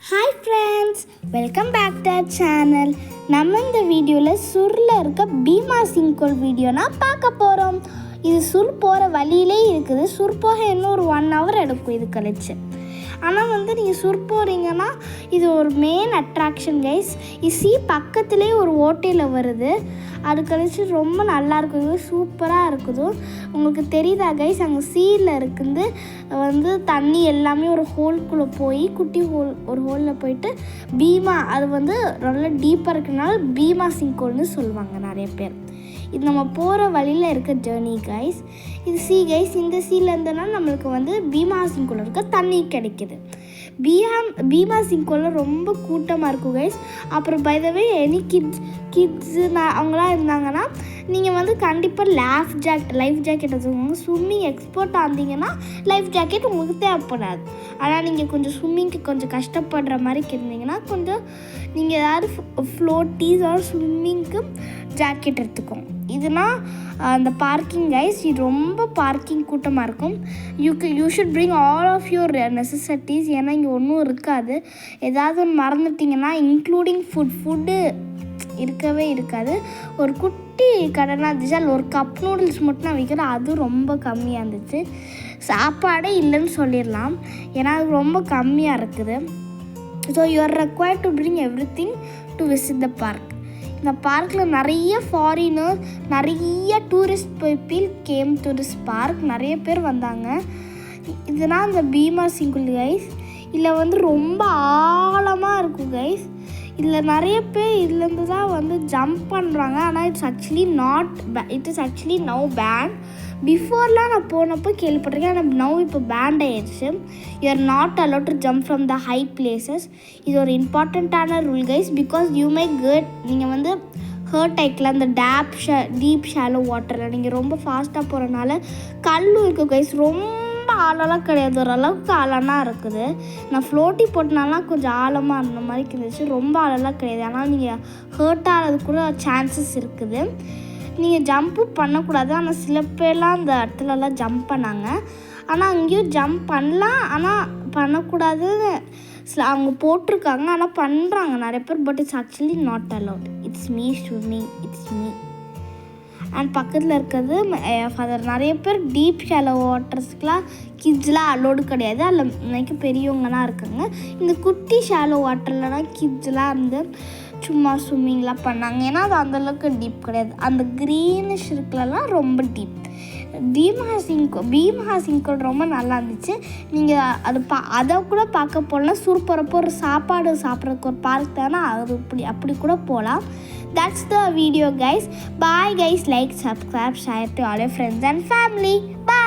Hi friends, welcome back to our channel. நம்ம இந்த வீடியோவில் சுரில் இருக்க பீமா சிங்கோல் வீடியோனா பார்க்க போகிறோம். இது சுர் போகிற வழியிலே இருக்குது. சுர் போக இன்னும் ஒரு 1 hour எடுக்கும் இது கழிச்சு. ஆனால் நீங்கள் சுர் போகிறீங்கன்னா இது ஒரு மெயின் அட்ராக்ஷன் கைஸ். இசி பக்கத்துலேயே ஒரு ஓட்டையில் வருது. அது கழிச்சு ரொம்ப நல்லா இருக்குது, சூப்பராக இருக்குது. உங்களுக்கு தெரியுதா கைஸ், அங்கே சீல இருக்குது தண்ணி எல்லாமே ஒரு ஹோல்குள்ளே போய் குட்டி ஒரு ஹோலில் போயிட்டு பீமா அது நல்லா டீப்பாக இருக்கிறனால பீமா சிங்கோல்னு சொல்லுவாங்க நிறைய பேர். இது நம்ம போகிற வழியில் இருக்க ஜேர்னி கைஸ். இது கைஸ், இந்த சீல இருந்தனா நம்மளுக்கு பீமா சிங்கோல் இருக்க தண்ணி கிடைக்கிது. பீமா சிங்கோலில் ரொம்ப கூட்டமாக இருக்கும் கைஸ். அப்புறம் by the way any kids அவங்களாம் இருந்தாங்கன்னா நீங்கள் கண்டிப்பாக லைஃப் ஜாக்கெட் வச்சுக்கோங்க. ஸ்விம்மிங் எக்ஸ்பர்ட் ஆனீங்கன்னா லைஃப் ஜாக்கெட் உங்களுக்கு தேவைப்படாது. ஆனால் நீங்கள் கொஞ்சம் ஸ்விம்மிங்க்கு கொஞ்சம் கஷ்டப்படுற மாதிரி இருந்தீங்கன்னா கொஞ்சம் நீங்கள் ஏதாவது ஃப்ளோட்டீஸ் ஆர் ஸ்விம்மிங்க்கு ஜாக்கெட் எடுத்துக்கோங்க. இதுனா அந்த பார்க்கிங் கைஸ், இது ரொம்ப பார்க்கிங் கூட்டமாக இருக்கும். You should bring all of your necessities. ஏன்னா இங்கே ஒன்றும் இருக்காது. ஏதாவது ஒன்று மறந்துட்டிங்கன்னா இன்க்ளூடிங் ஃபுட்டு இருக்கவே இருக்காது. ஒரு குட்டி கடைனா இருந்துச்சு, அதில் ஒரு கப் நூடுல்ஸ் மட்டும் நான் விற்கிறேன். அதுவும் ரொம்ப கம்மியாக இருந்துச்சு. சாப்பாடே இல்லைன்னு சொல்லிடலாம், ஏன்னா அது ரொம்ப கம்மியாக இருக்குது. So you are required to bring everything to visit the park. இந்த பார்க்கில் நிறைய ஃபாரினர்ஸ், நிறைய tourist people came to this park. நிறைய பேர் வந்தாங்க. இதுனா அந்த பீமா சிங்கோல் கைஸ். இதில் ரொம்ப ஆழமாக இருக்கும் கைஸ். இதில் நிறைய பேர் இதுலேருந்து தான் ஜம்ப் பண்ணுறாங்க. ஆனால் இட்ஸ் ஆக்சுவலி நவ் பேன். பிஃபோர்லாம் நான் போனப்போ கேள்விப்பட்டிருக்கேன், ஆனால் நவ் இப்போ பேண்ட் ஆயிடுச்சு. You are not allowed to jump from the high places. இது ஒரு இம்பார்ட்டண்ட்டான rule guys. Because you may நீங்கள் ஹர்ட் ஆகிக்கலாம். அந்த டீப் ஷாலோ வாட்டரில் நீங்கள் ரொம்ப ஃபாஸ்ட்டாக போகிறனால கல்லும் இருக்குது கைஸ். ரொம்ப ஆழலாம் கிடையாது, ஓரளவுக்கு ஆழமாக இருக்குது. நான் ஃப்ளோட்டி போட்டனாலாம் கொஞ்சம் ஆழமாக அந்த மாதிரி இருந்துச்சு. ரொம்ப ஆழலாம் கிடையாது. ஆனால் நீங்கள் ஹர்ட் ஆகிறது கூட சான்சஸ் இருக்குது. நீங்கள் ஜம்ப்பு பண்ணக்கூடாது. ஆனால் சில பேர்லாம் அந்த இடத்துலலாம் ஜம்ப் பண்ணாங்க. ஆனால் அங்கேயும் ஜம்ப் பண்ணலாம், ஆனால் பண்ணக்கூடாதுன்னு அவங்க போட்டிருக்காங்க. ஆனால் பண்ணுறாங்க நிறைய பேர். But it's actually not allowed. It's me swimming, it's me. And பக்கத்தில் இருக்கிறது ஃபாதர். நிறைய பேர் டீப் ஷாலோ வாட்டர்ஸ்க்கெலாம் கிட்ஸ்லாம் அலோடு கிடையாது. அதில் பெரியவங்கலாம் இருக்காங்க. இந்த குட்டி ஷாலோ வாட்டர்லலாம் கிட்ஸ்லாம் சும்மா ஸ்விம்மிங்லாம் பண்ணாங்க. ஏன்னா அது அந்தளவுக்கு டீப் கிடையாது. அந்த க்ரீனிஷ் இருக்குலலாம் ரொம்ப டீப். பீமா சிங்கோல் ரொம்ப நல்லா இருந்துச்சு. நீங்கள் அதை கூட பார்க்க போகலாம். சுர் போகிறப்போ ஒரு சாப்பாடு சாப்பிட்றதுக்கு ஒரு பார்க் தானே, அது அப்படி கூட போகலாம். That's the video guys. Bye guys. Like, subscribe, share to all your friends and family. Bye.